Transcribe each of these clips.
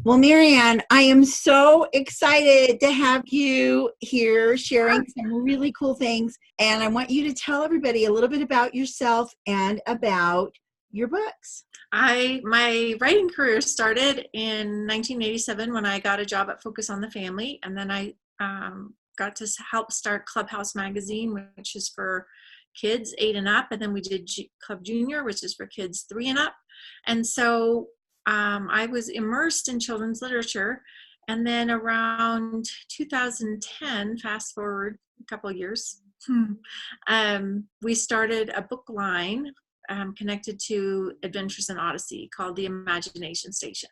Well, Marianne, I am so excited to have you here sharing some really cool things. And I want you to tell everybody a little bit about yourself and about your books. My writing career started in 1987 when I got a job at Focus on the Family, and then I got to help start Clubhouse Magazine, which is for kids 8 and up, and then we did Club Junior, which is for kids 3 and up. And so I was immersed in children's literature, and then around 2010, fast forward a couple of years, we started a book line connected to Adventures in Odyssey called the Imagination Station.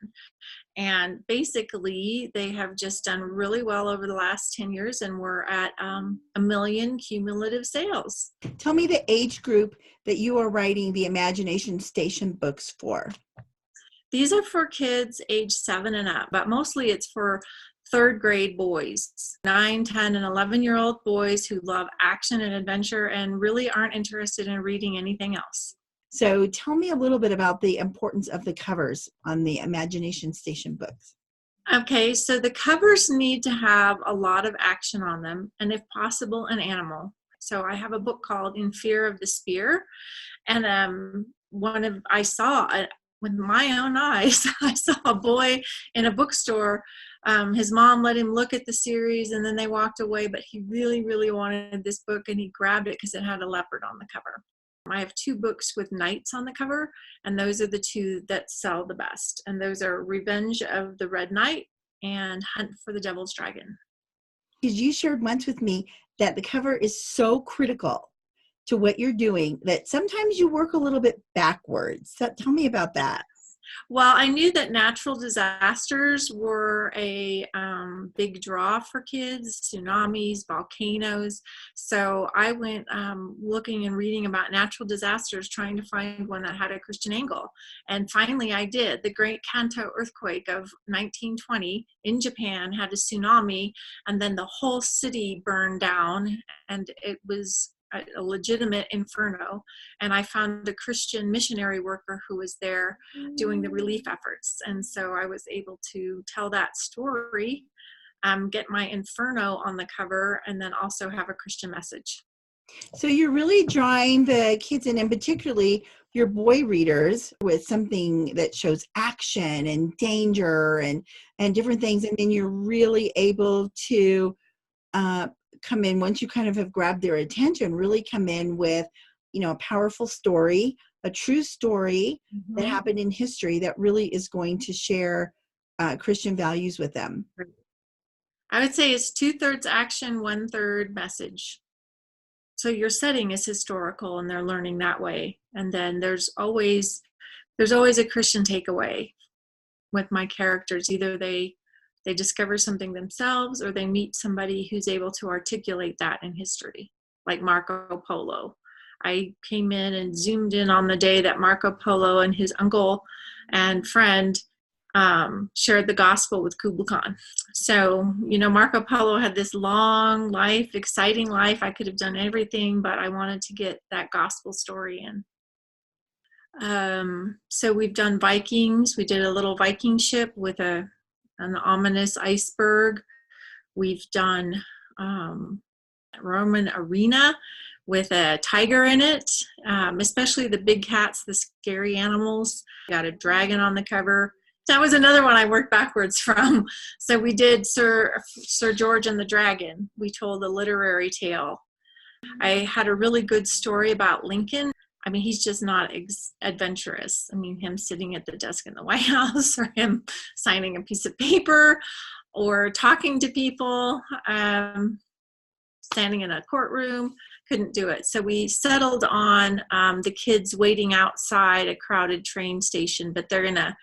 And basically, they have just done really well over the last 10 years, and we're at 1 million cumulative sales. Tell me the age group that you are writing the Imagination Station books for. These are for kids age 7 and up, but mostly it's for third grade boys, 9, 10, and 11-year-old boys who love action and adventure and really aren't interested in reading anything else. So tell me a little bit about the importance of the covers on the Imagination Station books. Okay, so the covers need to have a lot of action on them, and if possible, an animal. So I have a book called In Fear of the Spear, and I saw with my own eyes, I saw a boy in a bookstore. His mom let him look at the series, and then they walked away, but he really, really wanted this book, and he grabbed it because it had a leopard on the cover. I have 2 books with knights on the cover, and those are the 2 that sell the best. And those are Revenge of the Red Knight and Hunt for the Devil's Dragon. Because you shared once with me that the cover is so critical to what you're doing that sometimes you work a little bit backwards. So tell me about that. Well, I knew that natural disasters were a big draw for kids, tsunamis, volcanoes. So I went looking and reading about natural disasters, trying to find one that had a Christian angle. And finally I did. The Great Kanto earthquake of 1920 in Japan had a tsunami, and then the whole city burned down, and it was a legitimate inferno. And I found a Christian missionary worker who was there doing the relief efforts. And so I was able to tell that story, get my inferno on the cover, and then also have a Christian message. So you're really drawing the kids in, and particularly your boy readers, with something that shows action and danger and different things. And then you're really able to come in, once you kind of have grabbed their attention, really come in with, a powerful story, a true story that happened in history that really is going to share Christian values with them. I would say it's 2/3 action, 1/3 message. So your setting is historical, and they're learning that way. And then there's always a Christian takeaway with my characters. Either they discover something themselves, or they meet somebody who's able to articulate that in history, like Marco Polo. I came in and zoomed in on the day that Marco Polo and his uncle and friend shared the gospel with Kublai Khan. So, Marco Polo had this long life, exciting life. I could have done everything, but I wanted to get that gospel story in. So we've done Vikings. We did a little Viking ship with an ominous iceberg. We've done Roman arena with a tiger in it, especially the big cats, the scary animals. Got a dragon on the cover. That was another one I worked backwards from. So we did Sir George and the Dragon. We told a literary tale. I had a really good story about Lincoln. I mean, he's just not adventurous. I mean, him sitting at the desk in the White House, or him signing a piece of paper, or talking to people, standing in a courtroom, couldn't do it. So we settled on the kids waiting outside a crowded train station, but they're in a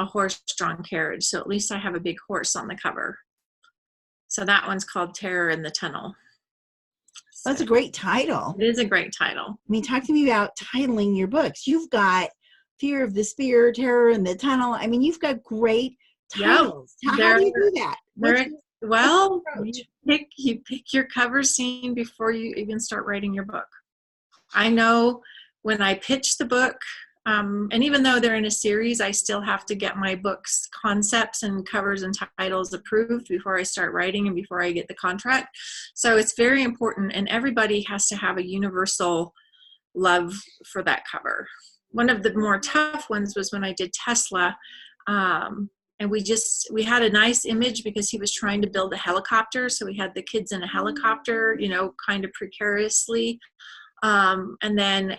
horse-drawn carriage. So at least I have a big horse on the cover. So that one's called Terror in the Tunnel. That's a great title. It is a great title. I mean, talk to me about titling your books. You've got Fear of the Spear, Terror in the Tunnel. I mean, you've got great titles. Yep. How do you do that? You pick your cover scene before you even start writing your book. I know when I pitch the book, And even though they're in a series, I still have to get my books concepts and covers and titles approved before I start writing and before I get the contract. So it's very important, and everybody has to have a universal love for that cover. One of the more tough ones was when I did Tesla. And we had a nice image because he was trying to build a helicopter. So we had the kids in a helicopter, kind of precariously. And then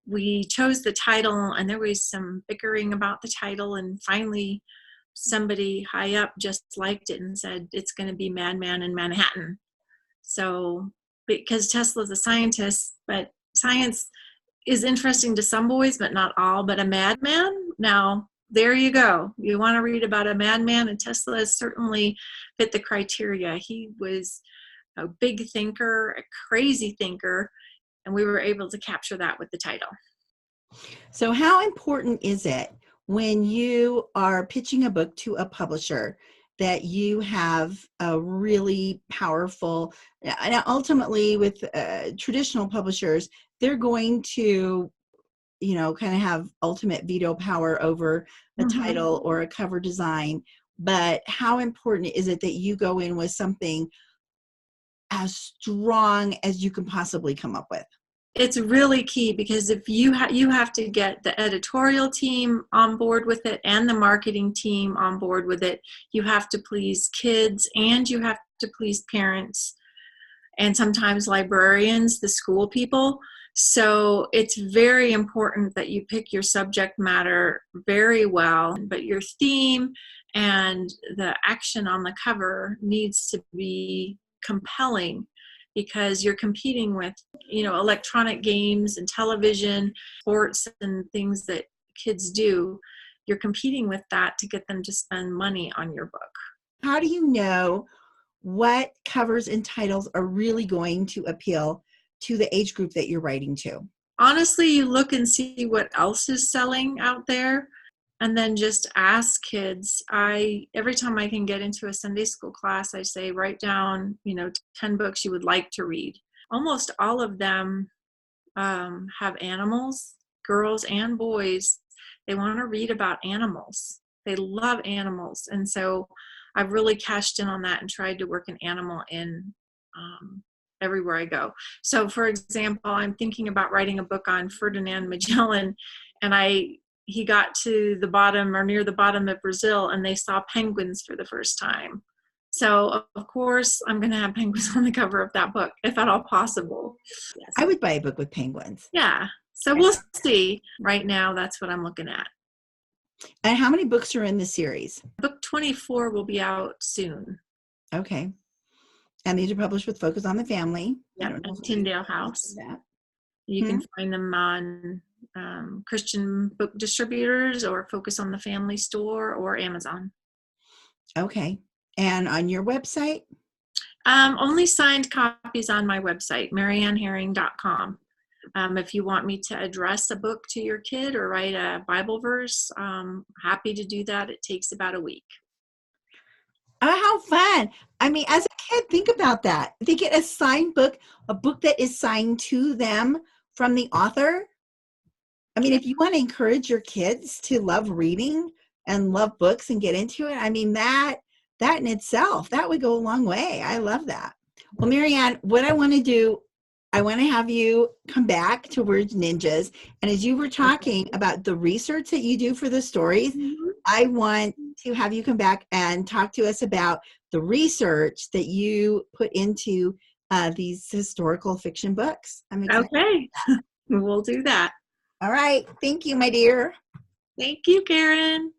we chose the title, and there was some bickering about the title. And finally, somebody high up just liked it and said, it's going to be Madman in Manhattan. So, because Tesla's a scientist, but science is interesting to some boys, but not all. But a madman, now there you go. You want to read about a madman, and Tesla certainly fit the criteria. He was a big thinker, a crazy thinker, and we were able to capture that with the title. So how important is it when you are pitching a book to a publisher that you have a really powerful, and ultimately with traditional publishers, they're going to, kind of have ultimate veto power over a title or a cover design. But how important is it that you go in with something as strong as you can possibly come up with? It's really key, because if you have to get the editorial team on board with it and the marketing team on board with it. You have to please kids, and you have to please parents, and sometimes librarians, the school people. So it's very important that you pick your subject matter very well, but your theme and the action on the cover needs to be compelling, because you're competing with, electronic games and television, sports, and things that kids do. You're competing with that to get them to spend money on your book. How do you know what covers and titles are really going to appeal to the age group that you're writing to? Honestly, you look and see what else is selling out there, and then just ask kids. Every time I can get into a Sunday school class, I say, write down, 10 books you would like to read. Almost all of them have animals, girls and boys. They want to read about animals. They love animals. And so I've really cashed in on that and tried to work an animal in everywhere I go. So for example, I'm thinking about writing a book on Ferdinand Magellan, and he got to the bottom or near the bottom of Brazil, and they saw penguins for the first time. So of course I'm going to have penguins on the cover of that book, if at all possible. Yes. I would buy a book with penguins. Yeah. So we'll see. Right now, that's what I'm looking at. And how many books are in the series? Book 24 will be out soon. Okay. And these are published with Focus on the Family. Yeah, at Tyndale House. You can find them on Christian book distributors, or Focus on the Family store, or Amazon. Okay. And on your website? Only signed copies on my website, marianneherring.com. If you want me to address a book to your kid or write a Bible verse, happy to do that. It takes about a week. Oh, how fun. I mean, as a kid, think about that. They get a signed book, a book that is signed to them from the author. I mean, if you want to encourage your kids to love reading and love books and get into it, I mean, that in itself, that would go a long way. I love that. Well, Marianne, what I want to do, I want to have you come back to Word Ninjas. And as you were talking about the research that you do for the stories, I want to have you come back and talk to us about the research that you put into these historical fiction books. I'm excited. Okay, we'll do that. All right. Thank you, my dear. Thank you, Karen.